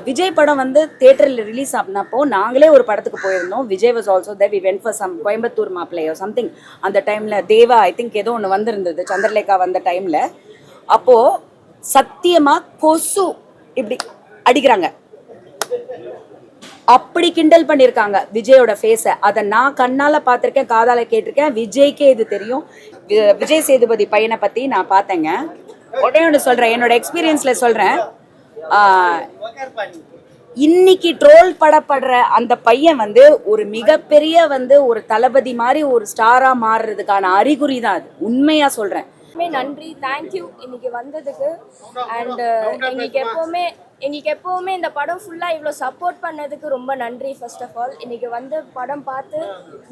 விஜய் படம் வந்து தியேட்டரில் ரிலீஸ் ஆனப்போ நாங்களே ஒரு படத்துக்கு போயிருந்தோம். Vijay was also there. We went for some Coimbatore மாப்பிள்ளையோ சம்திங். அந்த டைமில் தேவா ஐ திங்க் ஏதோ ஒன்று வந்திருந்தது, சந்திரலேகா வந்த டைமில். அப்போது சத்தியமாக கொசு இப்படி அடிக்கிறாங்க, அப்படி கிண்டல் பண்ணியிருக்காங்க விஜயோட ஃபேஸை. அதை நான் கண்ணால் பார்த்துருக்கேன், காதால் கேட்டிருக்கேன். விஜய்க்கே இது தெரியும். விஜய் சேதுபதி பையனை பற்றி நான் பார்த்தேங்க. உடனே ஒன்று சொல்கிறேன், என்னோட எக்ஸ்பீரியன்ஸில் சொல்கிறேன். இன்னைக்கு ட்ரோல் படப்படுற அந்த பையன் வந்து ஒரு மிகப்பெரிய வந்து ஒரு தளபதி மாதிரி ஒரு ஸ்டாரா மாறுறதுக்கான அறிகுறி தான் அது. உண்மையா சொல்றேன். நன்றி, தேங்க்யூ இன்னைக்கு வந்ததுக்கு. அண்ட் எங்களுக்கு எப்போவுமே இந்த படம் ஃபுல்லாக இவ்வளோ சப்போர்ட் பண்ணதுக்கு ரொம்ப நன்றி. ஃபர்ஸ்ட் ஆஃப் ஆல் இன்னைக்கு வந்து படம் பார்த்து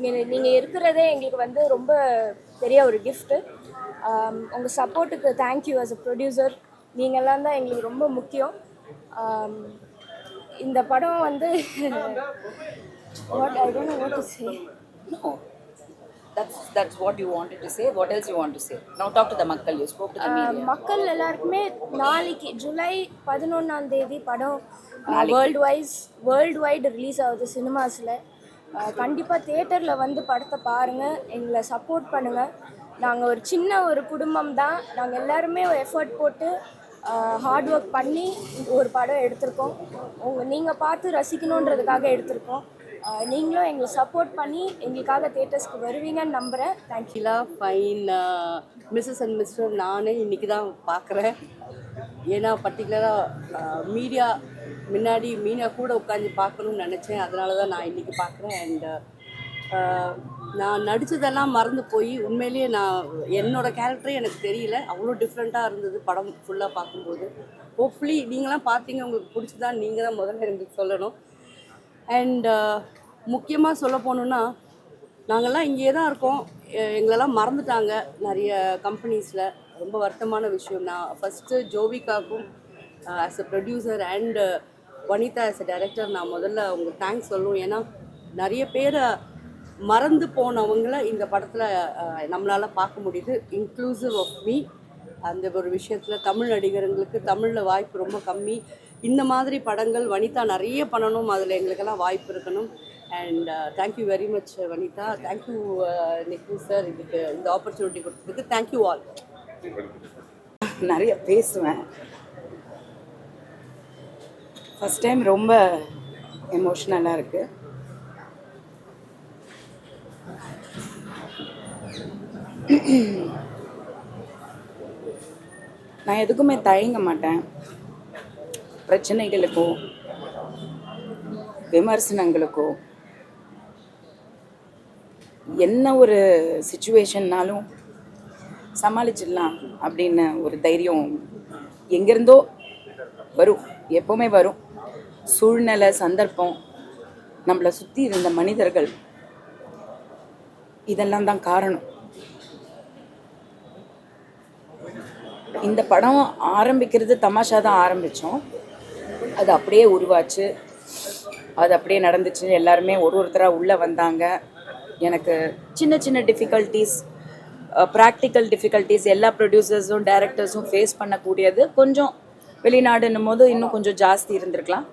நீங்கள் இருக்கிறதே எங்களுக்கு வந்து ரொம்ப பெரிய ஒரு கிஃப்ட்டு. உங்கள் சப்போர்ட்டுக்கு தேங்க்யூ. ஆஸ் அ ப்ரொடியூசர் நீங்கள்லாம் தான் எங்களுக்கு ரொம்ப முக்கியம். இந்த படம் வந்து what I don't know what to say. No, that's what you wanted to say. What else you want to say? Now talk to the மக்கள். You spoke to the media. மக்கள் எல்லாருக்குமே நாளைக்கு ஜூலை 11 படம் வேர்ல்டு வைடு ரிலீஸ் ஆகுது சினிமாஸில். கண்டிப்பாக தியேட்டரில் வந்து படத்தை பாருங்கள், எங்களை சப்போர்ட் பண்ணுங்கள். நாங்கள் ஒரு சின்ன ஒரு குடும்பம் தான். நாங்கள் எல்லாருமே ஒரு எஃபர்ட் போட்டு ஹார்ட் ஒர்க் பண்ணி ஒரு படம் எடுத்திருக்கோம். நீங்கள் பார்த்து ரசிக்கணுன்றதுக்காக எடுத்திருக்கோம். நீங்களும் எங்களை சப்போர்ட் பண்ணி எங்களுக்காக தியேட்டர்ஸ்க்கு வருவீங்கன்னு நம்புகிறேன். தேங்க்யூலா. ஃபைன். மிஸ்ஸஸ் அண்ட் மிஸ்டர் நானே இன்றைக்கி தான் பார்க்குறேன். ஏன்னா பர்டிகுலராக மீடியா கூட உட்காந்து பார்க்கணும்னு நினச்சேன். அதனால தான் நான் இன்றைக்கி பார்க்குறேன். அண்டு நான் நடித்ததெல்லாம் மறந்து போய் உண்மையிலேயே என்னோடய கேரக்டரே எனக்கு தெரியல, அவ்வளோ டிஃப்ரெண்ட்டாக இருந்தது படம் ஃபுல்லாக பார்க்கும்போது. ஹோப்ஃபுல்லி நீங்களாம் பார்த்தீங்க, உங்களுக்கு பிடிச்சதான் நீங்கள் தான் முதல்ல எனக்கு சொல்லணும். அண்ட் முக்கியமாக சொல்ல போகணுன்னா, நாங்கள்லாம் இங்கே தான் இருக்கோம், எங்களெல்லாம் மறந்துட்டாங்க நிறைய கம்பெனிஸில். ரொம்ப வருத்தமான விஷயம். நான் ஃபஸ்ட்டு ஜோவிகாவுக்கும் as a producer and Vanitha as a director நான் முதல்ல உங்களுக்கு தேங்க்ஸ் சொல்லணும். ஏன்னா நிறைய பேரை மறந்து போனவங்கள இந்த படத்தில் நம்மளால் பார்க்க முடியுது, இன்க்ளூசிவ் ஆஃப் மீ. அந்த ஒரு விஷயத்தில் தமிழ் நடிகர்களுக்கு தமிழில் வாய்ப்பு ரொம்ப கம்மி. இந்த மாதிரி படங்கள் வனிதா நிறைய பண்ணணும், அதில் எங்களுக்கெல்லாம் வாய்ப்பு இருக்கணும். And thank you very much Vanitha. Thank you நிக்கு சார், இதுக்கு இந்த ஆப்பர்ச்சுனிட்டி கொடுத்ததுக்கு தேங்க்யூ ஆல். நிறைய பேசுவேன். ஃபஸ்ட் டைம் ரொம்ப எமோஷ்னலாக இருக்குது. நான் எதுக்குமே தயங்க மாட்டேன். பிரச்சனைகளுக்கோ விமர்சனங்களுக்கோ என்ன ஒரு சிச்சுவேஷன்னாலும் சமாளிச்சிடலாம் அப்படின்னு ஒரு தைரியம் எங்கேருந்தோ வரும், எப்போவுமே வரும். சூழ்நிலை, சந்தர்ப்பம், நம்மளை சுற்றி இருந்த மனிதர்கள், இதெல்லாம் தான் காரணம். இந்த படம் ஆரம்பிக்கிறது தமாஷா தான் ஆரம்பித்தோம், அது அப்படியே உருவாச்சு, அது அப்படியே நடந்துச்சு. எல்லாருமே ஒருத்தராக உள்ளே வந்தாங்க. எனக்கு சின்ன சின்ன டிஃபிகல்ட்டிஸ், ப்ராக்டிக்கல் டிஃபிகல்ட்டிஸ் எல்லா ப்ரொடியூசர்ஸும் டைரக்டர்ஸும் ஃபேஸ் பண்ணக்கூடியது. கொஞ்சம் வெளிநாடுன்னும் போது இன்னும் கொஞ்சம் ஜாஸ்தி இருந்திருக்கலாம்.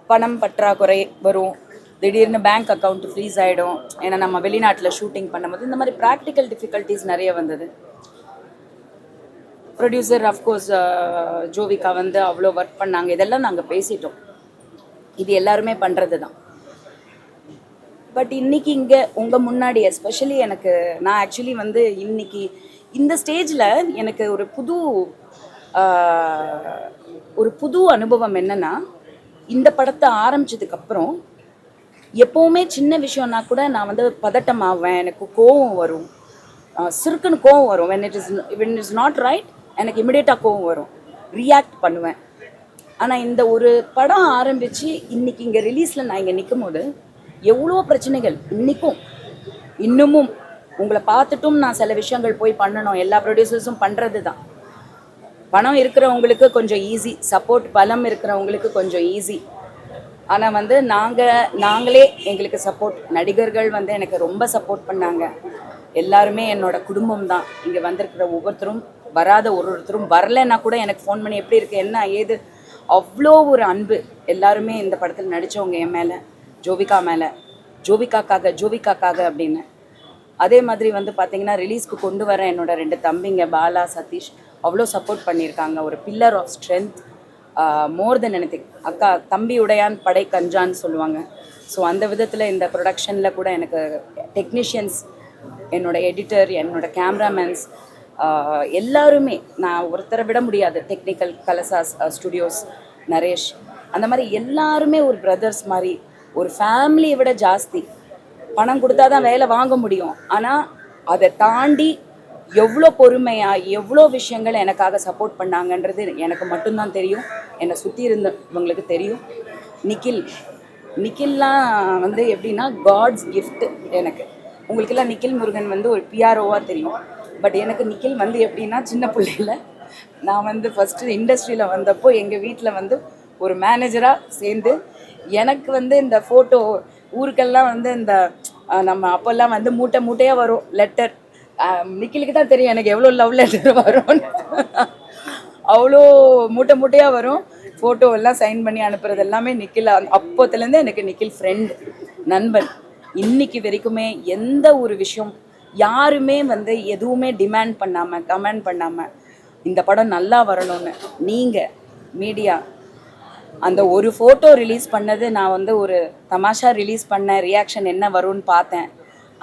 பணம் பற்றாக்குறை வரும், திடீர்னு பேங்க் அக்கௌண்ட் ஃப்ரீஸ் ஆகிடும். ஏன்னா நம்ம வெளிநாட்டில் ஷூட்டிங் பண்ணும்போது இந்த மாதிரி ப்ராக்டிக்கல் டிஃபிகல்ட்டிஸ் நிறைய வந்தது. ப்ரொடியூசர் அஃப்கோர்ஸ் ஜோவிகா வந்து அவ்வளோ ஒர்க் பண்ணாங்க. இதெல்லாம் நாங்கள் பேசிட்டோம், இது எல்லாருமே பண்ணுறது தான். பட் இன்றைக்கி இங்கே உங்கள் முன்னாடி எஸ்பெஷலி நான் ஆக்சுவலி வந்து இன்றைக்கி இந்த ஸ்டேஜில் எனக்கு ஒரு புது அனுபவம் என்னென்னா, இந்த படத்தை ஆரம்பித்ததுக்கப்புறம் எப்போவுமே சின்ன விஷயம்னா கூட நான் வந்து பதட்டமாவேன், எனக்கு கோவம் வரும், சிறுக்குன்னு கோவம் வரும். when it is not right எனக்கு இமிடியேட்டாக கோவம் வரும், ரியாக்ட் பண்ணுவேன். ஆனால் இந்த ஒரு படம் ஆரம்பித்து இன்றைக்கி இங்கே ரிலீஸில் நான் இங்கே நிற்கும் போது எவ்வளோ பிரச்சனைகள் இன்னமும் உங்களை பார்த்துட்டும் நான் சில விஷயங்கள் போய் பண்ணணும். எல்லா ப்ரொடியூசர்ஸும் பண்ணுறது தான். பணம் இருக்கிறவங்களுக்கு கொஞ்சம் ஈஸி, சப்போர்ட் பலம் இருக்கிறவங்களுக்கு கொஞ்சம் ஈஸி. ஆனால் வந்து நாங்களே எங்களுக்கு சப்போர்ட், நடிகர்கள் வந்து எனக்கு ரொம்ப சப்போர்ட் பண்ணாங்க. எல்லாருமே என்னோட குடும்பம் தான். இங்கே வந்திருக்கிற ஒவ்வொருத்தரும், வராத ஒருத்தரும், வரலைன்னா கூட எனக்கு ஃபோன் பண்ணி எப்படி இருக்கு என்ன ஏது அவ்வளோ ஒரு அன்பு எல்லாருமே இந்த படத்தில் நடித்தவங்க என் மேலே, ஜோவிகா மேலே, ஜோவிகாக்காக அப்படின்னு. அதே மாதிரி வந்து பார்த்தீங்கன்னா ரிலீஸ்க்கு கொண்டு வர என்னோட 2 தம்பிங்க பாலா, சதீஷ் அவ்வளோ சப்போர்ட் பண்ணியிருக்காங்க. ஒரு pillar of strength, more than anything. அக்கா தம்பி உடையான் படை கஞ்சான்னு சொல்லுவாங்க. ஸோ அந்த விதத்தில் இந்த ப்ரொடக்ஷனில் கூட எனக்கு டெக்னீஷியன்ஸ், என்னோட எடிட்டர், என்னோட கேமராமேன்ஸ் எல்லாருமே, நான் ஒருத்தரை விட முடியாது. டெக்னிக்கல் கலசாஸ் ஸ்டுடியோஸ், நரேஷ், அந்த மாதிரி எல்லாருமே ஒரு பிரதர்ஸ் மாதிரி, ஒரு ஃபேமிலியை விட ஜாஸ்தி. பணம் கொடுத்தா தான் வேலை வாங்க முடியும். ஆனால் அதை தாண்டி எவ்வளோ பொறுமையாக எவ்வளோ விஷயங்கள் எனக்காக சப்போர்ட் பண்ணாங்கன்றது எனக்கு மட்டும்தான் தெரியும். என்னை சுற்றி இருந்தவங்களுக்கு தெரியும். நிக்கில்லாம் வந்து எப்படின்னா காட்ஸ் கிஃப்ட் எனக்கு. உங்களுக்கெல்லாம் நிக்கில் முருகன் வந்து ஒரு பிஆர்ஓவாக தெரியும். பட் எனக்கு நிக்கில் வந்து எப்படின்னா, சின்ன பிள்ளையில் நான் வந்து ஃபஸ்ட்டு இண்டஸ்ட்ரியில் வந்தப்போ எங்கள் வீட்டில் வந்து ஒரு மேனேஜராக சேர்ந்து எனக்கு வந்து இந்த ஃபோட்டோ ஊருக்கெல்லாம் வந்து இந்த நம்ம அப்போல்லாம் வந்து மூட்டையாக வரும் லெட்டர். நிக்கிலுக்கு தான் தெரியும் எனக்கு எவ்வளோ லவ் லெட்டர் வரும்னு. அவ்வளோ மூட்டையாக வரும். ஃபோட்டோ எல்லாம் சைன் பண்ணி அனுப்புறது எல்லாமே நிக்கில். அப்போத்துலேருந்து எனக்கு நிக்கில் ஃப்ரெண்ட், நண்பன். இன்னைக்கு வரைக்குமே எந்த ஒரு விஷயம் யாருமே வந்து எதுவுமே டிமாண்ட் பண்ணாமல், கமெண்ட் பண்ணாமல் இந்த படம் நல்லா வரணும்னு, நீங்கள் மீடியா அந்த ஒரு ஃபோட்டோ ரிலீஸ் பண்ணது, நான் வந்து ஒரு தமாஷா ரிலீஸ் பண்ண ரியாக்ஷன் என்ன வரும்னு பார்த்தேன்.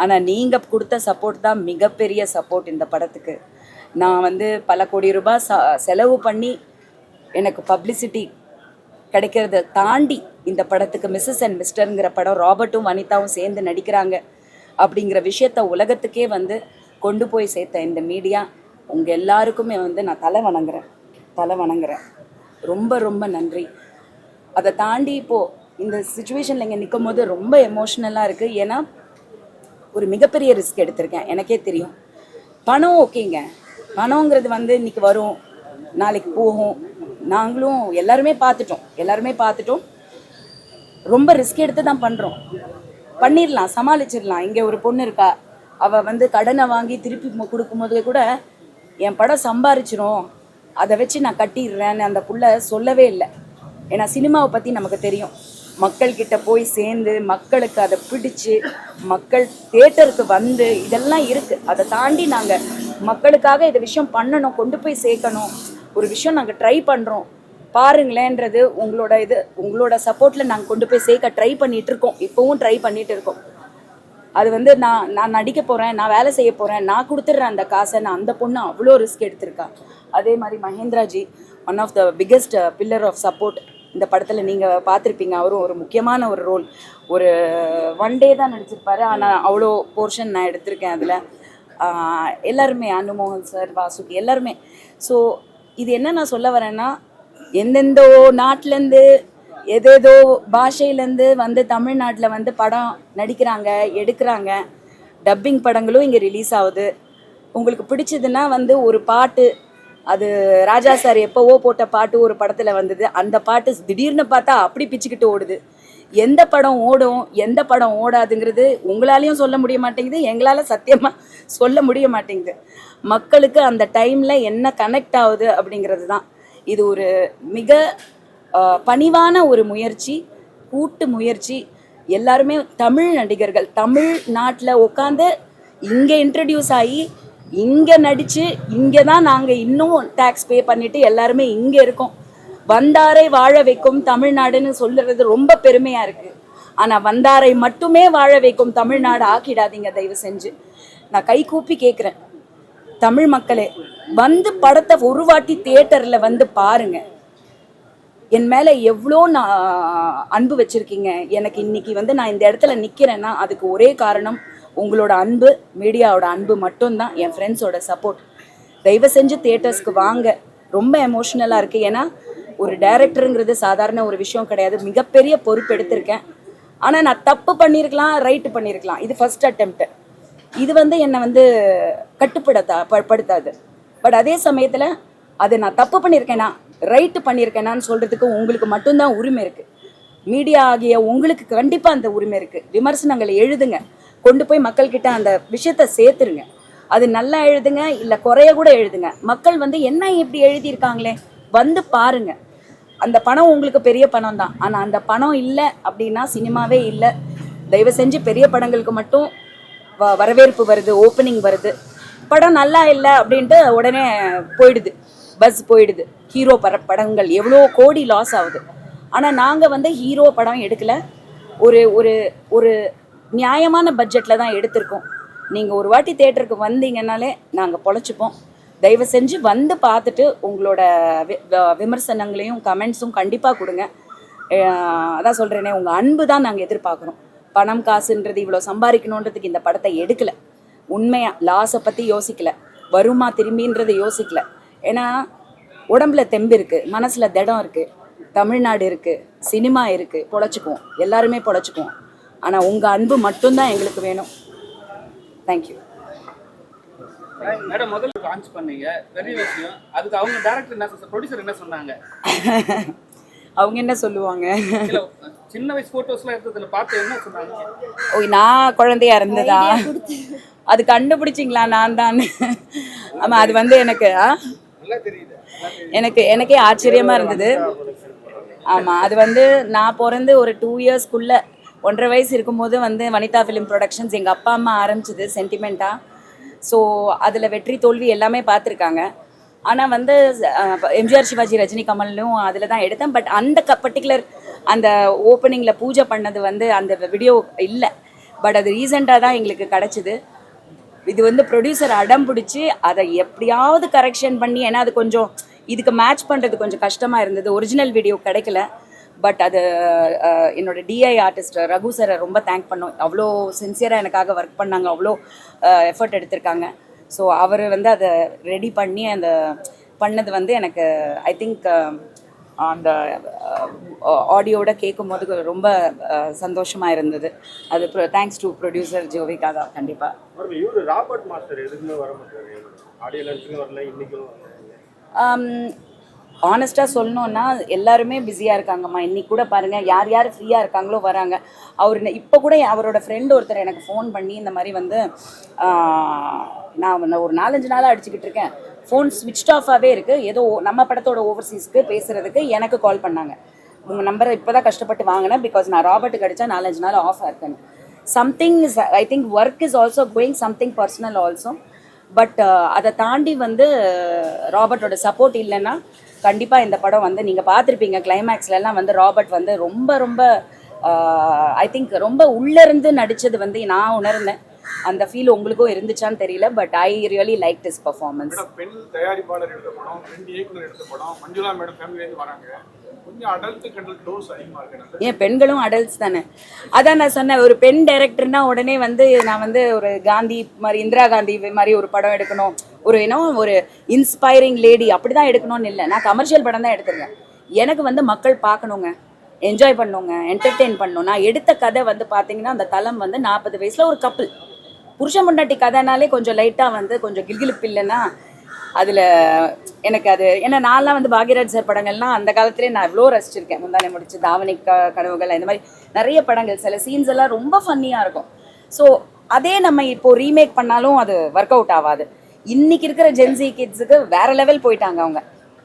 ஆனால் நீங்கள் கொடுத்த சப்போர்ட் தான் மிகப்பெரிய சப்போர்ட் இந்த படத்துக்கு. நான் வந்து பல கோடி ரூபாய் செலவு பண்ணி எனக்கு பப்ளிசிட்டி கிடைக்கிறத தாண்டி இந்த படத்துக்கு மிஸ்ஸஸ் அண்ட் மிஸ்டருங்கிற படம் ராபர்ட்டும் வனிதாவும் சேர்ந்து நடிக்கிறாங்க அப்படிங்கிற விஷயத்த உலகத்துக்கே வந்து கொண்டு போய் சேர்த்த இந்த மீடியா, உங்கள் எல்லாருக்குமே வந்து நான் தலை வணங்குறேன். ரொம்ப ரொம்ப நன்றி. அதை தாண்டி இப்போது இந்த சுச்சுவேஷனில் இங்கே நிற்கும் போது ரொம்ப எமோஷ்னலாக இருக்குது. ஏன்னா ஒரு மிகப்பெரிய ரிஸ்க் எடுத்திருக்கேன். எனக்கே தெரியும். பணம் ஓகேங்க, பணங்கிறது வந்து இன்றைக்கி வரும், நாளைக்கு போகும். நாங்களும் எல்லாருமே பார்த்துட்டோம். ரொம்ப ரிஸ்க் எடுத்து தான் பண்ணுறோம். பண்ணிடலாம், சமாளிச்சிடலாம். இங்கே ஒரு பொண்ணு இருக்கா, அவள் வந்து கடனை வாங்கி திருப்பி கொடுக்கும்போது கூட என் படம் சம்பாரிச்சிரும், அதை வச்சு நான் கட்டிடுறேன்னு அந்த புள்ள சொல்லவே இல்லை. ஏன்னா சினிமாவை பற்றி நமக்கு தெரியும். மக்கள்கிட்ட போய் சேர்ந்து மக்களுக்கு அதை பிடிச்சி மக்கள் தியேட்டருக்கு வந்து இதெல்லாம் இருக்குது. அதை தாண்டி நாங்கள் மக்களுக்காக இந்த விஷயம் பண்ணணும், கொண்டு போய் சேர்க்கணும், ஒரு விஷயம் நாங்கள் ட்ரை பண்ணுறோம் பாருங்களேன்றது உங்களோட சப்போர்ட்டில் நாங்கள் கொண்டு போய் சேர்க்க ட்ரை பண்ணிகிட்டு இருக்கோம். இப்போவும் ட்ரை பண்ணிகிட்டு இருக்கோம். அது வந்து நான் நடிக்க போகிறேன், நான் வேலை செய்ய போகிறேன், நான் கொடுத்துட்றேன் அந்த காசை. நான் அந்த பொண்ணு அவ்வளோ ரிஸ்க் எடுத்திருக்கா. அதே மாதிரி Mahendraji, one of the biggest pillar of support. இந்த படத்தில் நீங்கள் பார்த்துருப்பீங்க, அவரும் ஒரு முக்கியமான ஒரு ரோல். ஒரு 1 day தான் நடிச்சிருப்பாரு, ஆனால் அவ்வளோ போர்ஷன் நான் எடுத்திருக்கேன் அதில். எல்லாருமே, அனுமோகன் சார், வாசுகி, எல்லாருமே. ஸோ இது என்ன நான் சொல்ல வரேன்னா, எந்தெந்தோ நாட்டிலேருந்து ஏதேதோ பாஷையிலேருந்து வந்து தமிழ்நாட்டில் வந்து படம் நடிக்கிறாங்க, எடுக்கிறாங்க. டப்பிங் படங்களும் இங்கே ரிலீஸ் ஆகுது. உங்களுக்கு பிடிச்சதுன்னா வந்து ஒரு பாட்டு, அது ராஜா சார் எப்போவோ போட்ட பாட்டு ஒரு படத்தில் வந்தது. அந்த பாட்டு திடீர்னு பார்த்தா அப்படி பிச்சுக்கிட்டு ஓடுது. எந்த படம் ஓடும், எந்த படம் ஓடாதுங்கிறது உங்களாலையும் சொல்ல முடிய மாட்டேங்குது, எங்களால் சத்தியமாக சொல்ல முடிய மாட்டேங்குது. மக்களுக்கு அந்த டைமில் என்ன கனெக்ட் ஆகுது அப்படிங்கிறது தான். இது ஒரு மிக பணிவான ஒரு முயற்சி, கூட்டு முயற்சி. எல்லாருமே தமிழ் நடிகர்கள் தமிழ்நாட்டில் உட்காந்து இங்கே இன்ட்ரடியூஸ் ஆகி இங்கே நடித்து இங்கே தான் நாங்கள் இன்னும் டேக்ஸ் பே பண்ணிவிட்டு எல்லாருமே இங்கே இருக்கோம். வந்தாரை வாழ வைக்கும் தமிழ்நாடுன்னு சொல்லுறது ரொம்ப பெருமையாக இருக்குது. ஆனால் வந்தாரை மட்டுமே வாழ வைக்கும் தமிழ்நாடு ஆக்கிடாதீங்க தயவு செஞ்சு. நான் கை கூப்பி கேட்குறேன், தமிழ் மக்களே, வந்து படத்தை ஒரு வாட்டி தியேட்டரில் வந்து பாருங்கள். என் மேலே எவ்வளோ நான் அன்பு வச்சுருக்கீங்க. எனக்கு இன்றைக்கி வந்து நான் இந்த இடத்துல நிற்கிறேன்னா அதுக்கு ஒரே காரணம் உங்களோட அன்பு, மீடியாவோட அன்பு மட்டும்தான், என் ஃப்ரெண்ட்ஸோட சப்போர்ட். தயவு செஞ்சு தியேட்டர்ஸ்க்கு வாங்க. ரொம்ப எமோஷ்னலாக இருக்குது. ஏன்னா ஒரு டைரக்டருங்கிறது சாதாரண ஒரு விஷயம் கிடையாது. மிகப்பெரிய பொறுப்பு எடுத்திருக்கேன். ஆனால் நான் தப்பு பண்ணியிருக்கலாம், ரைட்டு பண்ணியிருக்கலாம். இது ஃபர்ஸ்ட் அட்டெம்ப்ட். இது வந்து என்னை வந்து கட்டுப்படுத்தாது. பட் அதே சமயத்தில் அது நான் தப்பு பண்ணியிருக்கேனா ரைட்டு பண்ணியிருக்கேனான்னு சொல்கிறதுக்கு உங்களுக்கு மட்டும்தான் உரிமை இருக்குது. மீடியா ஆகிய உங்களுக்கு கண்டிப்பாக அந்த உரிமை இருக்குது. விமர்சனங்களை எழுதுங்க, கொண்டு போய் மக்கள்கிட்ட அந்த விஷயத்த சேர்த்துருங்க. அது நல்லா எழுதுங்க, இல்லை குறைய கூட எழுதுங்க. மக்கள் வந்து என்ன இப்படி எழுதியிருக்காங்களே வந்து பாருங்க. அந்த பணம் உங்களுக்கு பெரிய பணம் தான், ஆனால் அந்த பணம் இல்லை அப்படின்னா சினிமாவே இல்லை. தயவு செஞ்சு பெரிய படங்களுக்கு மட்டும் வரவேற்பு வருது, ஓப்பனிங் வருது, படம் நல்லா இல்லை அப்படின்ட்டு உடனே போயிடுது, பஸ் போயிடுது. ஹீரோ படங்கள் எவ்வளோ கோடி லாஸ் ஆகுது. ஆனால் நாங்கள் வந்து ஹீரோ படம் எடுக்கலை, ஒரு ஒரு ஒரு நியாயமான பட்ஜெட்டில் தான் எடுத்திருக்கோம். நீங்கள் ஒரு வாட்டி தேட்டருக்கு வந்தீங்கன்னாலே நாங்கள் பொழைச்சிப்போம். தயவு செஞ்சு வந்து பார்த்துட்டு உங்களோட விமர்சனங்களையும் கமெண்ட்ஸும் கண்டிப்பாக கொடுங்க. அதான் சொல்கிறேனே, உங்கள் அன்பு தான் நாங்கள் எதிர்பார்க்குறோம். பணம் காசுன்றது இவ்வளோ சம்பாதிக்கணுன்றதுக்கு இந்த படத்தை எடுக்கலை. உண்மையாக லாஸை பற்றி யோசிக்கலை, வருமா திரும்பின்றதை யோசிக்கலை. ஏன்னா உடம்புல தெம்பு இருக்குது, மனசில் திடம் இருக்குது, தமிழ்நாடு இருக்குது, சினிமா இருக்குது, பொழைச்சிக்குவோம், எல்லாருமே பொழைச்சிக்குவோம். ஆனால் உங்கள் அன்பு மட்டும்தான் எங்களுக்கு வேணும். தேங்க்யூ. மேடம், முதல்ல லான்ச் பண்ணீங்க, பெரிய விஷயம். அதுக்கு அவங்க டைரக்டர் என்ன, ப்ரொடியூசர் என்ன சொன்னாங்க? அவங்க என்ன சொல்லுவாங்க? சின்ன வயசு போட்டோஸ்லாம் எடுத்ததுல பார்த்து என்ன சொன்னாங்க? ஓய், நான் குழந்தையா இருந்ததா அது கண்டுபிடிச்சிங்களா? நான் தான். ஆமாம், அது வந்து எனக்கே ஆச்சரியமா இருந்தது. ஆமாம், அது வந்து நான் பிறந்து ஒரு 2 இயர்ஸ்க்குள்ளே 1.5 வயசு இருக்கும்போது வந்து வனிதா ஃபிலிம் ப்ரொடக்ஷன்ஸ் எங்கள் அப்பா அம்மா ஆரம்பிச்சது சென்டிமெண்ட்டாக. ஸோ அதில் வெற்றி தோல்வி எல்லாமே பார்த்துருக்காங்க. ஆனால் வந்து எம்ஜிஆர், சிவாஜி, ரஜினி, கமலும் அதில் தான் எடுத்தேன். பட் அந்த பர்டிகுலர் அந்த ஓப்பனிங்கில் பூஜை பண்ணது வந்து அந்த வீடியோ இல்லை. பட் அது ரீசெண்டாக தான் எங்களுக்கு கிடச்சிது. இது வந்து ப்ரொடியூசர் அடம் பிடிச்சி அதை எப்படியாவது கரெக்ஷன் பண்ணி, ஏன்னா அது கொஞ்சம் இதுக்கு மேட்ச் பண்ணுறது கொஞ்சம் கஷ்டமாக இருந்தது. ஒரிஜினல் வீடியோ கிடைக்கல. பட் அது என்னோட டிஐ ஆர்டிஸ்ட் ரகு சாரை ரொம்ப தேங்க் பண்ணோம். அவ்வளோ சின்சியராக எனக்காக ஒர்க் பண்ணாங்க, அவ்வளோ எஃபர்ட் எடுத்திருக்காங்க. ஸோ அவர் வந்து அதை ரெடி பண்ணி அந்த பண்ணது வந்து எனக்கு ஐ திங்க் அந்த ஆடியோட கேட்கும் போது ரொம்ப சந்தோஷமாக இருந்தது. அது தேங்க்ஸ் டு ப்ரொடியூசர் ஜோவிகா தான். கண்டிப்பாக ராபர்ட் மாஸ்டர் எதுக்குமே வர மாட்டாரு, ஆடியோ லான்ச்சுக்கும் வரல, இன்னைக்கும். ஆனஸ்ட்டாக சொல்லணுன்னா எல்லாருமே பிஸியாக இருக்காங்கம்மா. இன்றைக்கி கூட பாருங்கள், யார் யார் ஃப்ரீயாக இருக்காங்களோ வராங்க. அவர் இப்போ கூட அவரோட ஃப்ரெண்டு ஒருத்தர் எனக்கு ஃபோன் பண்ணி இந்த மாதிரி வந்து நான் ஒரு 4-5 நாளாக அடிச்சுக்கிட்டு இருக்கேன், ஃபோன் ஸ்விட்ச் ஆஃபாகவே இருக்குது, ஏதோ நம்ம படத்தோட ஓவர்சீஸ்க்கு பேசுகிறதுக்கு எனக்கு கால் பண்ணாங்க. உங்கள் நம்பரை இப்போ தான் கஷ்டப்பட்டு வாங்கினேன், பிகாஸ் நான் ராபர்ட்டுக்கு அடித்தா 4-5 நாள் ஆஃபாக இருக்கேன்னு. Something is, I think work is also going, something personal also. But அதை தாண்டி வந்து ராபர்ட்டோட சப்போர்ட் இல்லைன்னா கண்டிப்பாக இந்த படம் வந்து நீங்கள் பார்த்துருப்பீங்க, கிளைமேக்ஸ்லாம் வந்து ராபர்ட் வந்து ரொம்ப ரொம்ப ஐ திங்க் ரொம்ப உள்ளேருந்து நடித்தது வந்து நான் உணர்ந்தேன். அந்த ஃபீல் உங்களுக்கும் இருந்துச்சான்னு தெரியல. But I really like this performance. பெண் தயாரிப்பாளர் எடுத்த படம், பெண் இயக்குனர் எடுத்த படம், மஞ்சுளா மேடம் ஃபேமிலியிலேருந்து வராங்க. கொஞ்சம் அடல்ட் கண்டல் டோஸ் அதிகமாக இருக்கு. ஏன் பெண்களும் அடல்ட்ஸ் தானே? அதான் நான் சொன்னேன், ஒரு பெண் டைரக்டர்னா உடனே வந்து நான் வந்து ஒரு காந்தி மாதிரி, இந்திரா காந்தி மாதிரி ஒரு படம் எடுக்கணும், ஒரு ஒரு இன்ஸ்பைரிங் லேடி அப்படி தான் எடுக்கணும்னு இல்லை. நான் கமர்ஷியல் படம் தான் எடுத்துருக்கேன். எனக்கு வந்து மக்கள் பார்க்கணுங்க, என்ஜாய் பண்ணுங்க, என்டர்டெயின் பண்ணணும். நான் எடுத்த கதை வந்து பார்த்தீங்கன்னா அந்த தளம் வந்து 40 வயசில் ஒரு கப்பல், புருஷ முண்டாட்டி கதைனாலே கொஞ்சம் லைட்டாக வந்து கொஞ்சம் கில்கிலிப்பு இல்லைன்னா அதில் எனக்கு அது, ஏன்னா நான்லாம் வந்து பாக்யராஜ் சார் படங்கள்லாம் அந்த காலத்துலேயே நான் இவ்வளோ ரசிச்சிருக்கேன். முந்தானே முடிச்சு, தாவணி கனவுகள், இந்த மாதிரி நிறைய படங்கள், சில சீன்ஸ் எல்லாம் ரொம்ப ஃபன்னியாக இருக்கும். ஸோ அதே நம்ம இப்போது ரீமேக் பண்ணாலும் அது ஒர்க் அவுட் ஆகாது. இன்றைக்கி இருக்கிற ஜென்சி கிட்ஸுக்கு வேறு லெவல் போயிட்டாங்க அவங்க.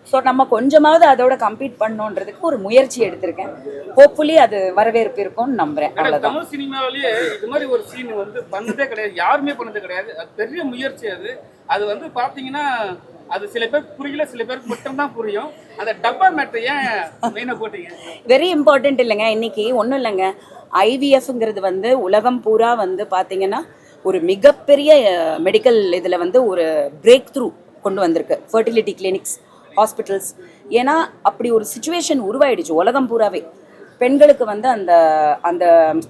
ஸோ நம்ம கொஞ்சமாவது அதோட கம்பீட் பண்ணணுன்றதுக்கு ஒரு முயற்சி எடுத்திருக்கேன். ஹோப்ஃபுல்லி அது வரவேற்பு இருக்கும்னு நம்புறேன். அவ்வளோதான். தமிழ் சினிமாவிலேயே இது மாதிரி ஒரு சீன் வந்து பண்ணதே கிடையாது, யாருமே பண்ணதே கிடையாது. அது பெரிய முயற்சி. அது வந்து பார்த்தீங்கன்னா அது சில பேர் புரியல, சில பேருக்கு மட்டும்தான் புரியும். அந்த டப்பா மேட்டர் ஏன் மெயினாக போட்டீங்க? வெரி இம்பார்ட்டன்ட் இல்லைங்க. இன்னைக்கு ஒன்றும் இல்லைங்க, ஐவிஎஃப்ங்கிறது வந்து உலகம் பூரா வந்து பார்த்தீங்கன்னா ஒரு மிகப்பெரிய மெடிக்கல் இதில் வந்து ஒரு பிரேக் த்ரூ கொண்டு வந்திருக்கு, ஃபர்டிலிட்டி கிளினிக்ஸ், ஹாஸ்பிட்டல்ஸ். ஏன்னா அப்படி ஒரு சுச்சுவேஷன் உருவாயிடுச்சு உலகம் பூராவே. பெண்களுக்கு வந்து அந்த அந்த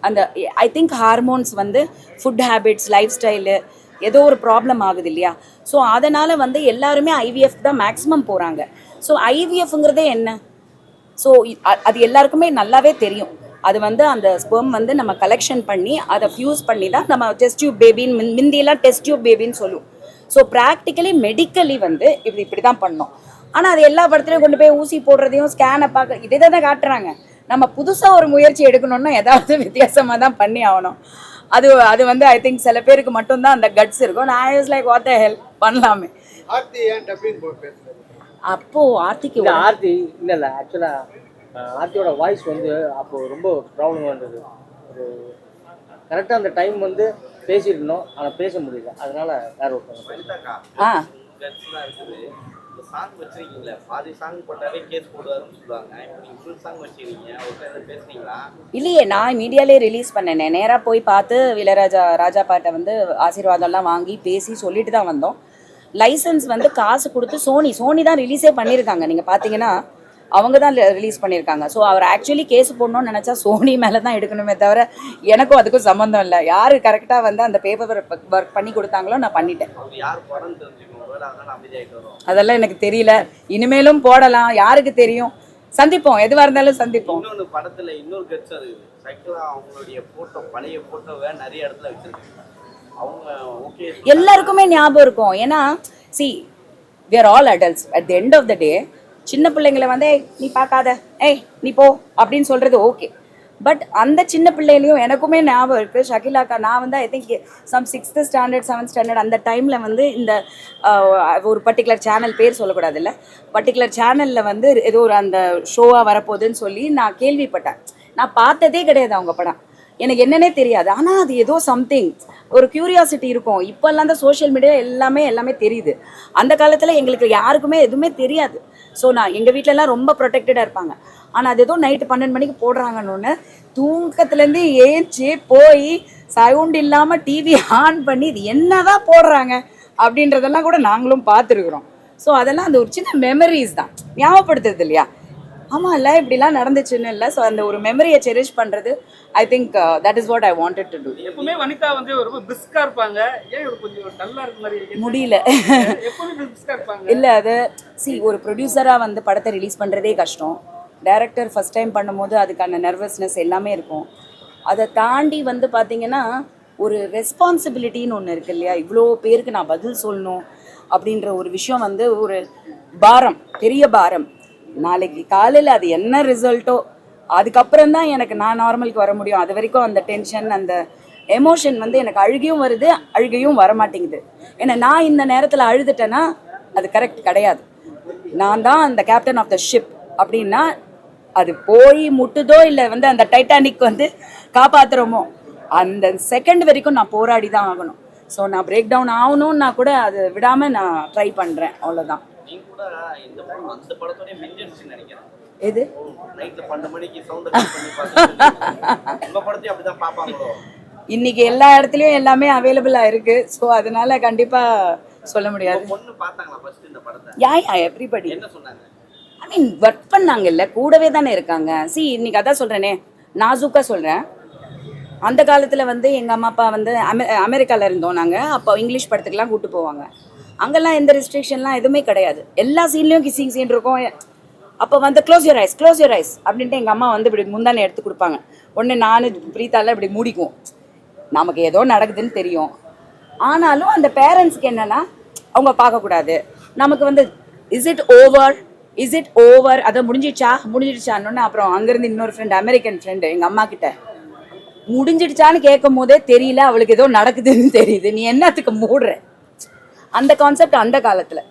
அந்த ஐ திங்க் ஹார்மோன்ஸ் வந்து ஃபுட் ஹேபிட்ஸ், லைஃப் ஸ்டைலு ஏதோ ஒரு ப்ராப்ளம் ஆகுது இல்லையா? ஸோ அதனால் வந்து எல்லாருமே ஐவிஎஃப் தான் மேக்ஸிமம் போகிறாங்க. ஸோ ஐவிஎஃப்ங்கிறதே என்ன? ஸோ அது எல்லாருக்குமே நல்லாவே தெரியும். அது வந்து அந்த ஸ்பெர்ம் வந்து நம்ம கலெக்ஷன் பண்ணி அதை ஃபியூஸ் பண்ணி தான் நம்ம டெஸ்ட் டியூப் பேபின்னு, முந்தியெல்லாம் டெஸ்ட் டியூப் பேபின்னு சொல்லுவோம். ஸோ ப்ராக்டிக்கலி மெடிக்கலி வந்து இப்படி தான் பண்ணோம். ஆனால் அது எல்லா படத்துலையும் கொண்டு போய் ஊசி போடுறதையும் ஸ்கேனை பார்க்க இதே தான் காட்டுறாங்க. நம்ம புதுசாக ஒரு முயற்சி எடுக்கணும்னா ஏதாவது வித்தியாசமாக தான் பண்ணி ஆகணும். அது வந்து ஐ திங்க் சில பேருக்கு மட்டும்தான் அந்த கட்ஸ் இருக்கும். நான் லைக் வாட் த ஹெல் பண்ணலாமே. அப்போது ஆர்த்திக்கு இல்லை ஆர்த்தி இல்லை ஆக்சுவலாக ஆர்த்தியோட வாய்ஸ் வந்து அப்போது ரொம்ப ப்ராப்ளமாக இருந்தது. ஒரு கரெக்டாக அந்த டைம் வந்து பேசியிருந்தோம், ஆனால் பேச முடியல, அதனால வேற ஒருத்தவங்க. ஆ இருக்குது. இந்த சாங் வச்சிருக்கீங்களே, பாதி சாங் போட்டாலே கேஸ் போடுவாருன்னு சொல்லுவாங்க. இப்போ நீங்கள் ஃபுல் சாங் வச்சிருக்கீங்க, ஒரு பேசுனீங்களா? இல்லையே, நான் மீடியாலே ரிலீஸ் பண்ணேனே. நேராக போய் பார்த்து ராஜா பாட்டை வந்து ஆசீர்வாதம்லாம் வாங்கி பேசி சொல்லிட்டு தான் வந்தோம். லைசன்ஸ் வந்து காசு கொடுத்து சோனி தான் ரிலீஸே பண்ணியிருக்காங்க. நீங்கள் பார்த்தீங்கன்னா அவங்க தான் ரிலீஸ் பண்ணியிருக்காங்க. ஸோ அவர் ஆக்சுவலி கேஸ் போடணும்னு நினச்சா சோனி மேலே தான் எடுக்கணுமே தவிர எனக்கும் அதுக்கும் சம்மந்தம் இல்லை. யார் கரெக்டாக வந்து அந்த பேப்பர் ஒர்க் பண்ணி கொடுத்தாங்களோ நான் பண்ணிட்டேன். அதெல்லாம் எனக்கு தெரியல. இனிமேலும் போடலாம், யாருக்கு தெரியும். சந்திப்போம், எதுவாக இருந்தாலும் சந்திப்போம். இன்னொன்று படத்தில் இன்னொரு கட்சி அது சைக்கிளாக அவங்களுடைய ஃபோட்டோ, பழைய ஃபோட்டோவை நிறைய இடத்துல வச்சிருக்காங்க. அவங்க ஓகே எல்லாருக்குமே ஞாபகம் இருக்கும். ஏன்னா we are all adults at the end of the day. சின்ன பிள்ளைங்களை வந்து நீ பார்க்காத, நீ போ அப்படின்னு சொல்கிறது ஓகே. பட் அந்த சின்ன பிள்ளையிலையும் எனக்குமே ஞாபகம் இருக்குது. ஷகிலாக்கா, நான் வந்து I think some 6th standard 7th standard அந்த டைமில் வந்து இந்த ஒரு பர்டிகுலர் சேனல், பேர் சொல்லக்கூடாது இல்லை, பர்டிகுலர் சேனலில் வந்து ஏதோ ஒரு அந்த ஷோவாக வரப்போகுதுன்னு சொல்லி நான் கேள்விப்பட்டேன். நான் பார்த்ததே கிடையாது அவங்க படம், எனக்கு என்னன்னே தெரியாது. ஆனால் அது ஏதோ சம்திங் ஒரு க்யூரியாசிட்டி இருக்கும். இப்போல்லாம் தான் சோஷியல் மீடியா எல்லாமே தெரியுது. அந்த காலத்தில் எங்களுக்கு யாருக்குமே எதுவுமே தெரியாது. ஸோ நான் எங்கள் வீட்டிலலாம் ரொம்ப ப்ரொடெக்டடாக இருப்பாங்க. ஆனால் அது ஏதோ நைட்டு 12 மணிக்கு போடுறாங்கன்னு தூக்கத்துலேருந்து ஏஞ்சி போய் சவுண்ட் இல்லாமல் டிவி ஆன் பண்ணி இது என்னதான் போடுறாங்க அப்படின்றதெல்லாம் கூட நாங்களும் பார்த்துருக்குறோம். ஸோ அதெல்லாம் அந்த ஒரு சின்ன மெமரிஸ் தான், ஞாபகப்படுத்துறது இல்லையா. ஆமாம் இல்லை, இப்படிலாம் நடந்துச்சுன்னு இல்லை. ஸோ அந்த ஒரு மெமரியை செரிஷ் பண்ணுறது, I think that is what I wanted to do. எப்பவுமே வனிதா வந்து ரொம்ப பிரிஸ்கா இருப்பாங்க, ஏன் கொஞ்சம் டல்லா இருக்க மாதிரி முடியல. எப்பவுமே பிரிஸ்கா இருப்பாங்க. இல்லை அது ஒரு ப்ரொடியூசராக வந்து படத்தை ரிலீஸ் பண்ணுறதே கஷ்டம். டைரக்டர் ஃபஸ்ட் டைம் பண்ணும்போது அதுக்கான நர்வஸ்னஸ் எல்லாமே இருக்கும். அதை தாண்டி வந்து பார்த்திங்கன்னா ஒரு ரெஸ்பான்சிபிலிட்டின்னு ஒன்று இருக்குது இல்லையா. இவ்வளோ பேருக்கு நான் பதில் சொல்லணும் அப்படின்ற ஒரு விஷயம் வந்து ஒரு பாரம், பெரிய பாரம். நாளைக்கு காலையில் அது என்ன ரிசல்ட்டோ அதுக்கப்புறம் தான் எனக்கு நான் நார்மலுக்கு வர முடியும். அது வரைக்கும் அந்த டென்ஷன், அந்த எமோஷன் வந்து எனக்கு அழுகையும் வருது, அழுகையும் வரமாட்டேங்குது. ஏன்னா நான் இந்த நேரத்தில் அழுதுட்டேன்னா அது கரெக்ட் கிடையாது. நான் தான் அந்த கேப்டன் ஆஃப் த ஷிப் அப்படின்னா அது போய் முட்டுதோ இல்லை வந்து அந்த டைட்டானிக் வந்து காப்பாற்றுறோமோ அந்த செகண்ட் வரைக்கும் நான் போராடி தான் ஆகணும். ஸோ நான் பிரேக் டவுன் ஆகணும்னா கூட அதை விடாமல் நான் ட்ரை பண்ணுறேன், அவ்வளோதான். நீங்க கூட இந்த படம் அந்த படத்தோடய மிஞ்சிருச்சுன்னு நினைக்கிறேன். எது நைட்டு 12 மணிக்கு சவுண்ட் பண்ணி பார்த்து உங்க படத்தையும் அப்படிதான் பார்ப்பாங்களோ? இன்னைக்கு எல்லா இடத்துலையும் எல்லாமே அவைலபிளாக இருக்குது. ஸோ அதனால கண்டிப்பாக சொல்ல முடியாது. பொண்ணு பார்த்தாங்களா ஃபர்ஸ்ட் இந்த படத்தை? யா எவ்ரிபடி என்ன சொன்னாங்க? ஐ மீன் ஒர்க் பண்ணாங்கல்ல, கூடவே தானே இருக்காங்க. இன்னைக்கு அதான் சொல்கிறேனே, நாசூக்காக சொல்கிறேன். அந்த காலத்தில் வந்து எங்கள் அம்மா அப்பா வந்து அமெரிக்காவில் இருந்தோம் நாங்கள். அப்போ இங்கிலீஷ் படத்துக்கெலாம் கூப்பிட்டு போவாங்க. அங்கெல்லாம் எந்த ரெஸ்ட்ரிக்ஷன்லாம் எதுவுமே கிடையாது. எல்லா சீன்லேயும் கிசிங் சீன் இருக்கும். அப்போ வந்து க்ளோஸ் யூர் ஐஸ் அப்படின்ட்டு எங்கள் அம்மா வந்து இப்படி முந்தானே எடுத்து கொடுப்பாங்க. உடனே நானும் பிரீத்தாலாம் இப்படி மூடிக்குவோம். நமக்கு ஏதோ நடக்குதுன்னு தெரியும். ஆனாலும் அந்த பேரண்ட்ஸ்க்கு என்னென்னா அவங்க பார்க்கக்கூடாது. நமக்கு வந்து இஸ் இட் ஓவர் அதை முடிஞ்சிடுச்சான்னு அப்புறம் அங்கேருந்து இன்னொரு ஃப்ரெண்டு, அமெரிக்கன் ஃப்ரெண்டு, எங்கள் அம்மா கிட்ட முடிஞ்சிடுச்சான்னு கேட்கும் போதே தெரியல, அவளுக்கு ஏதோ நடக்குதுன்னு தெரியுது, நீ என்னத்துக்கு மூடுற, அந்த கான்செப்ட் அந்த காலத்தில்.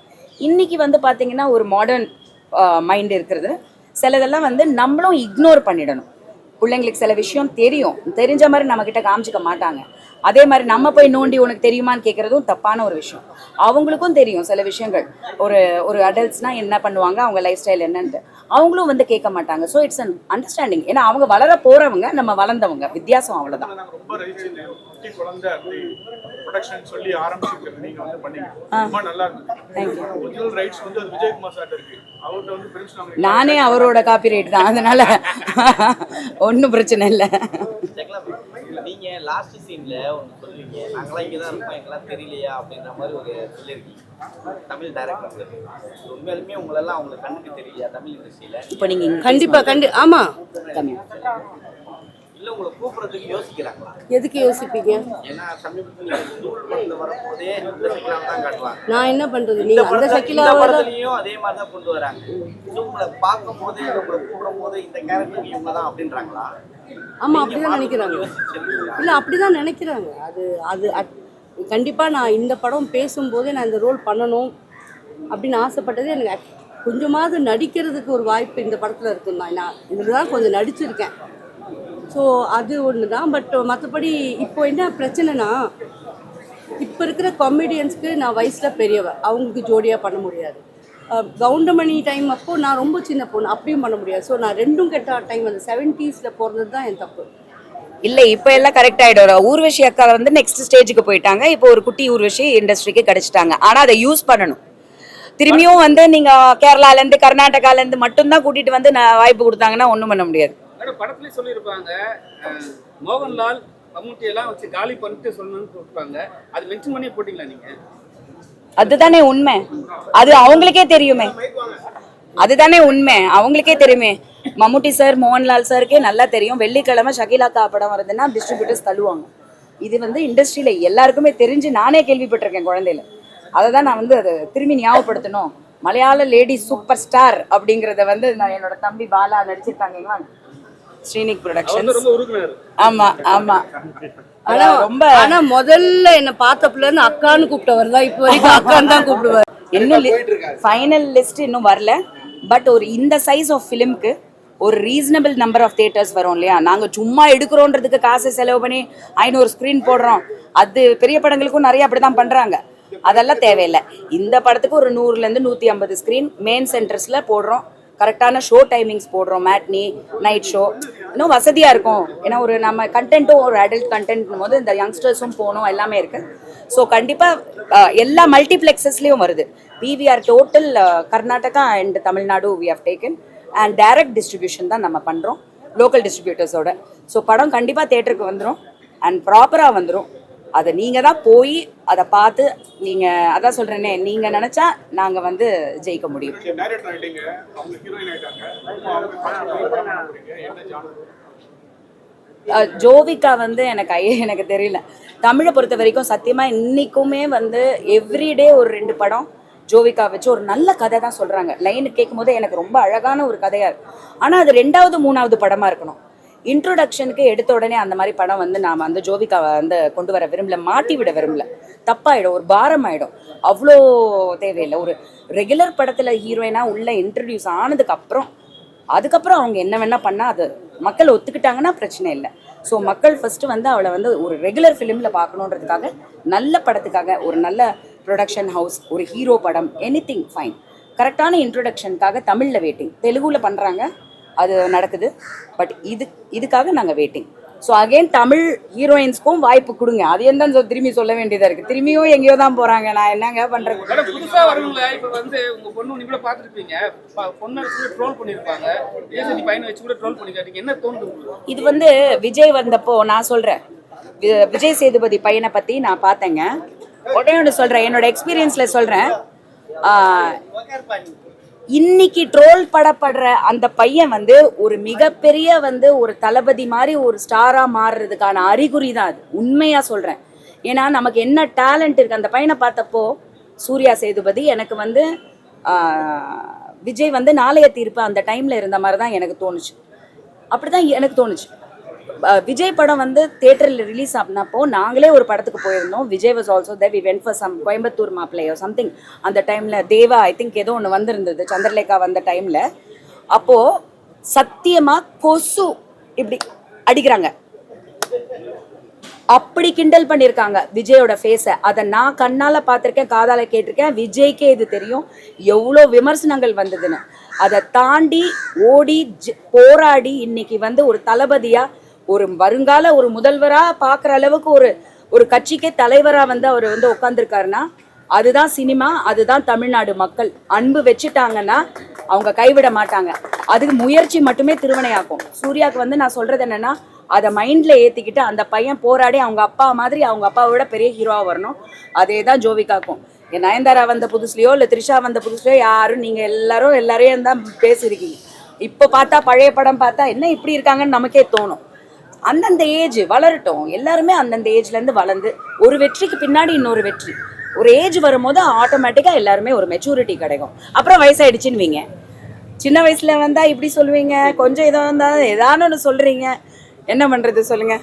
இன்றைக்கி வந்து பார்த்திங்கன்னா ஒரு மாடர்ன் மைண்ட் இருக்கிறது. சிலதெல்லாம் வந்து நம்மளும் இக்னோர் பண்ணிடணும். பிள்ளைங்களுக்கு சில விஷயம் தெரிஞ்ச மாதிரி நம்மக்கிட்ட காமிச்சிக்க மாட்டாங்க. அதே மாதிரி நம்ம போய் நோண்டி உனக்கு தெரியுமான்னு கேட்குறதும் தப்பான ஒரு விஷயம். அவங்களுக்கும் தெரியும் சில விஷயங்கள். ஒரு அடல்ட்ஸ்னால் என்ன பண்ணுவாங்க, அவங்க லைஃப் ஸ்டைல் என்னன்ட்டு அவங்களும் வந்து கேட்க மாட்டாங்க. So it's an understanding. ஏன்னா அவங்க வளர போகிறவங்க, நம்ம வளர்ந்தவங்க, வித்தியாசம் அவ்வளோதான். ரொம்ப ரசிச்சு குட்டி குழந்தை அப்படி ப்ரொடக்ஷன் சொல்லி ஆரம்பிச்சிருக்கிறது நீங்க வந்து பண்ணீங்க, ரொம்ப நல்லா இருந்துச்சு. ஒரிஜினல் ரைட்ஸ் வந்து அது விஜயகுமார் சார் இருக்கு, அவர்கிட்ட வந்து பெருசு நானே அவரோட காப்பி ரைட் தான், அதனால ஒன்றும் பிரச்சனை இல்லை. நீங்க லாஸ்ட் சீன்ல ஒன்று சொல்லுவீங்க, நாங்களாம் இங்கே தான் இருக்கோம், எங்கெல்லாம் தெரியலையா அப்படின்ற மாதிரி ஒரு சொல்லியிருக்கீங்க. தமிழ் டைரக்டர் உண்மையிலுமே உங்களெல்லாம் அவங்களுக்கு கண்ணுக்கு தெரியலையா தமிழ் இண்டஸ்ட்ரியில? இப்போ நீங்கள் கண்டிப்பாக ஆமாம். இல்லை உங்களை கூப்பிட்றதுக்கு யோசிக்கிறாங்களா? எதுக்கு யோசிப்பீங்க? ஏன்னா சமீபத்தில் நூல் படத்தில் வரும்போதே இந்த சைக்கிளாக தான் காட்டுவாங்க. நான் என்ன பண்ணுறது, நீங்கள் அந்த இந்த சைக்கிளாக படத்துலையும் அதே மாதிரி தான் கொண்டு வராங்க. உங்களை பார்க்கும் போது உங்களை கூப்பிடும் போது இந்த கேரக்டர் இவங்க தான் அப்படின்றாங்களா? ஆமாம், அப்படிதான் நினைக்கிறாங்க. இல்லை, அப்படிதான் நினைக்கிறாங்க. அது கண்டிப்பாக நான் இந்த படம் பேசும்போதே நான் இந்த ரோல் பண்ணணும் அப்படின்னு ஆசைப்பட்டது எனக்கு கொஞ்சமாவது நடிக்கிறதுக்கு ஒரு வாய்ப்பு இந்த படத்தில் இருக்குன்னா நான் இதில் தான் கொஞ்சம் நடிச்சிருக்கேன். ஸோ அது ஒன்று தான். பட் மற்றபடி இப்போ என்ன பிரச்சனைனா, இப்போ இருக்கிற காமெடியன்ஸ்க்கு நான் வயசில் பெரியவ, அவங்களுக்கு ஜோடியாக பண்ண முடியாது. கவுண்டமணி டைம் அப்போ நான் ரொம்ப சின்ன பொண்ணு, அப்படியும் பண்ண முடியாது. ஸோ நான் ரெண்டும் கெட்ட டைம், அந்த 70s போகிறது தான் என் தப்பு. இல்லை இப்போ எல்லாம் கரெக்ட் ஆகிடும். ஊர்வஷி அக்கா வந்து நெக்ஸ்ட் ஸ்டேஜுக்கு போயிட்டாங்க. இப்போ ஒரு குட்டி ஊர்வஷி இண்டஸ்ட்ரிக்கு கிடைச்சிட்டாங்க. ஆனால் அதை யூஸ் பண்ணணும். திரும்பியும் வந்து நீங்கள் கேரளாலேருந்து கர்நாடகாலேருந்து மட்டும்தான் கூட்டிகிட்டு வந்து வாய்ப்பு கொடுத்தாங்கன்னா ஒன்றும் பண்ண முடியாது. படத்துலேயே சொல்லியிருப்பாங்க, மோகன்லால் மம்முட்டி எல்லாம் வச்சு காலி பண்ணிட்டு சொல்லணும்னு சொல்லிருப்பாங்க. அது மென்ஷன் பண்ணி போட்டிங்களா நீங்கள்? அதுதானே உண்மை. அது அவங்களுக்கே தெரியுமே. அதுதானே உண்மை, அவங்களுக்கே தெரியுமே. மம்முட்டி சார், மோகன்லால் சாருக்கே நல்லா தெரியும். வெள்ளிக்கிழமை ஷகிலாக்கா படம் வருதுன்னா டிஸ்ட்ரிபியூட்டர்ஸ் தள்ளுவாங்க. இது வந்து இண்டஸ்ட்ரியில எல்லாருக்குமே தெரிஞ்சு நானே கேள்விப்பட்டிருக்கேன் குழந்தையில. அதை தான் நான் வந்து அதை திரும்பி ஞாபகப்படுத்தணும். மலையாள லேடி சூப்பர் ஸ்டார் அப்படிங்கிறத வந்து நான் என்னோட தம்பி பாலா நடிச்சிருக்காங்களா, ஸ்ரீனிக் ப்ரொடக்ஷன்ஸ். ஆமா ஆமா. ஆனா முதல்ல என்ன பார்த்தப்பலன்னு அக்கான்னு கூப்பிட்டவர் தான் இப்போ வரைக்கும் அக்கான்னு தான் கூப்பிடுவார். இன்னும் ஃபைனல் லிஸ்ட் இன்னும் வரல. பட் ஒரு இந்த சைஸ் ஆஃப் ஃபிலிம்க்கு ஒரு ரீசனபிள் நம்பர் ஆஃப் தியேட்டர்ஸ் வரும் இல்லையா. நாங்கள் சும்மா எடுக்கிறோன்றதுக்கு காசு செலவு பண்ணி 500 ஸ்க்ரீன் போடுறோம். அது பெரிய படங்களுக்கும் நிறைய அப்படி தான் பண்ணுறாங்க. அதெல்லாம் தேவையில்லை. இந்த படத்துக்கு ஒரு 100லேருந்து 150 ஸ்க்ரீன் மெயின் சென்டர்ஸில் போடுறோம். கரெக்டான ஷோ டைமிங்ஸ் போடுறோம், மேட்னி, நைட் ஷோ. இன்னும் வசதியாக இருக்கும். ஏன்னா ஒரு நம்ம கண்டென்ட்டும் ஒரு அடல்ட் கண்டென்ட்னும் போது இந்த யங்ஸ்டர்ஸும் போகணும், எல்லாமே இருக்குது. ஸோ கண்டிப்பாக எல்லா மல்டிப்ளெக்ஸஸ்லேயும் வருது. PVR total Karnataka and Tamil Nadu we have taken and direct distribution தான் நம்ம பண்ணுறோம் லோக்கல் டிஸ்ட்ரிபியூட்டர்ஸோட. ஸோ படம் கண்டிப்பாக தேட்டருக்கு வந்துடும் அண்ட் ப்ராப்பராக வந்துடும். அதை நீங்கள் தான் போய் அதை பார்த்து நீங்கள், அதான் சொல்கிறேனே, நீங்கள் நினச்சா நாங்கள் வந்து ஜெயிக்க முடியும். ஜோவிகா வந்து எனக்கு தெரியல. தமிழை பொறுத்த வரைக்கும் சத்தியமாக இன்றைக்குமே வந்து எவ்ரிடே ஒரு 2 படம் ஜோவிகா வச்சு ஒரு நல்ல கதை தான் சொல்கிறாங்க. லைனு கேட்கும் போது எனக்கு ரொம்ப அழகான ஒரு கதையாக இருக்குது. ஆனால் அது 2வது 3வது படமாக இருக்கணும். இன்ட்ரோடக்ஷனுக்கு எடுத்த உடனே அந்த மாதிரி படம் வந்து நாம் வந்து ஜோவிகாவை வந்து கொண்டு வர விரும்பல, மாட்டி விட விரும்பல. தப்பாயிடும், ஒரு பாரம் ஆகிடும். அவ்வளோ தேவையில்லை. ஒரு ரெகுலர் படத்தில் ஹீரோயினாக உள்ள இன்ட்ரடியூஸ் அதுக்கப்புறம் அவங்க என்ன வேணால் பண்ணால் அது மக்கள் ஒத்துக்கிட்டாங்கன்னா பிரச்சனை இல்லை. ஸோ மக்கள் ஃபஸ்ட்டு வந்து அவளை வந்து ஒரு ரெகுலர் ஃபிலிமில் பார்க்கணுன்றதுக்காக, நல்ல படத்துக்காக, ஒரு நல்ல ப்ரொடக்ஷன் ஹவுஸ், ஒரு ஹீரோ படம், எனிதிங் ஃபைன். கரெக்டான இன்ட்ரொடக்ஷனுக்காக தமிழில் வெயிட்டிங். தெலுங்குல பண்ணுறாங்க, அது நடக்குது. பட் இதுக்காக நாங்கள் வெயிட்டிங். ஸோ அகெயின் தமிழ் ஹீரோயின்ஸ்க்கும் வாய்ப்பு கொடுங்க. அது என்ன திரும்பி சொல்ல வேண்டியதாக இருக்குது. திரும்பியும் எங்கேயோ தான் போகிறாங்க. நான் என்னங்க பண்ணுறேன். புதுசாக வரவங்கள இப்போ வந்து உங்கள் பொண்ணு நீங்களே பார்த்துருப்பீங்க, பொண்ணை வச்சு ட்ரோல் பண்ணியிருப்பாங்க, ஏசி பையனை வச்சு கூட ட்ரோல் பண்ணிக்காதீங்க. என்ன தோணுது? இது வந்து விஜய் வந்தப்போ நான் சொல்கிறேன், விஜய் சேதுபதி பையனை பற்றி நான் பார்த்தேங்க. உடனே ஒன்று சொல்கிறேன், என்னோட எக்ஸ்பீரியன்ஸில் சொல்கிறேன். இன்னைக்கு ட்ரோல் படப்படுற அந்த பையன் வந்து ஒரு மிகப்பெரிய வந்து ஒரு தளபதி மாதிரி ஒரு ஸ்டாரா மாறுறதுக்கான அறிகுறி தான் அது. உண்மையா சொல்றேன். ஏன்னா நமக்கு என்ன டேலண்ட் இருக்கு. அந்த பையனை பார்த்தப்போ சூர்யா சேதுபதி எனக்கு வந்து விஜய் வந்து நாளைய தீர்ப்பு அந்த டைம்ல இருந்த மாதிரி தான் எனக்கு தோணுச்சு. அப்படிதான் எனக்கு தோணுச்சு. விஜய் படம் வந்து தியேட்டரில் ரிலீஸ் ஆனப்போ நாங்களே ஒரு படத்துக்கு போயிருந்தோம். Vijay was also there. We went for some Coimbatore மாப்பிள்ளையோ சம்திங். அந்த டைமில் தேவா ஐ திங்க் ஏதோ ஒன்று வந்திருந்தது, சந்திரலேகா வந்த டைமில். அப்போது சத்தியமாக கொசு இப்படி அடிக்கிறாங்க, அப்படி கிண்டல் பண்ணியிருக்காங்க விஜயோட ஃபேஸை. அதை நான் கண்ணால் பார்த்துருக்கேன், காதால் கேட்டிருக்கேன். விஜய்க்கே இது தெரியும் எவ்வளோ விமர்சனங்கள் வந்ததுன்னு. அதை தாண்டி ஓடி போராடி இன்னைக்கு வந்து ஒரு தளபதியாக, ஒரு வருங்கால ஒரு முதல்வராக பார்க்குற அளவுக்கு ஒரு கட்சிக்கே தலைவராக வந்து அவர் வந்து உட்காந்துருக்காருன்னா அதுதான் சினிமா, அதுதான் தமிழ்நாடு மக்கள். அன்பு வச்சுட்டாங்கன்னா அவங்க கைவிட மாட்டாங்க. அதுக்கு முயற்சி மட்டுமே திருவினையாக்கும். சூர்யாவுக்கு வந்து நான் சொல்கிறது என்னென்னா, அதை மைண்டில் ஏற்றிக்கிட்டு அந்த பையன் போராடி அவங்க அப்பா மாதிரி அவங்க அப்பாவோட பெரிய ஹீரோவாக வரணும். அதே தான் ஜோவிகாக்கும். நயன்தாரா வந்த புதுசுலையோ இல்லை த்ரிஷா வந்த புதுசுலையோ யாரும் நீங்கள் எல்லாரையும் தான் பேசியிருக்கீங்க. இப்போ பார்த்தா பழைய படம் பார்த்தா என்ன இப்படி இருக்காங்கன்னு நமக்கே தோணும். அந்தந்த ஏஜ் வளரட்டும். எல்லாருமே அந்தந்த ஏஜ்லேருந்து வளர்ந்து ஒரு வெற்றிக்கு பின்னாடி இன்னொரு வெற்றி. ஒரு ஏஜ் வரும்போது ஆட்டோமேட்டிக்காக எல்லாருமே ஒரு மெச்சூரிட்டி கிடைக்கும். அப்புறம் வயசாயிடுச்சுன்னு வைங்க. சின்ன வயசில் வந்தால் இப்படி சொல்லுவீங்க, கொஞ்சம் இதாக வந்தால் ஏதானு ஒன்று சொல்கிறீங்க. என்ன பண்ணுறது சொல்லுங்கள்.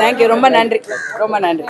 தேங்க்யூ, ரொம்ப நன்றி.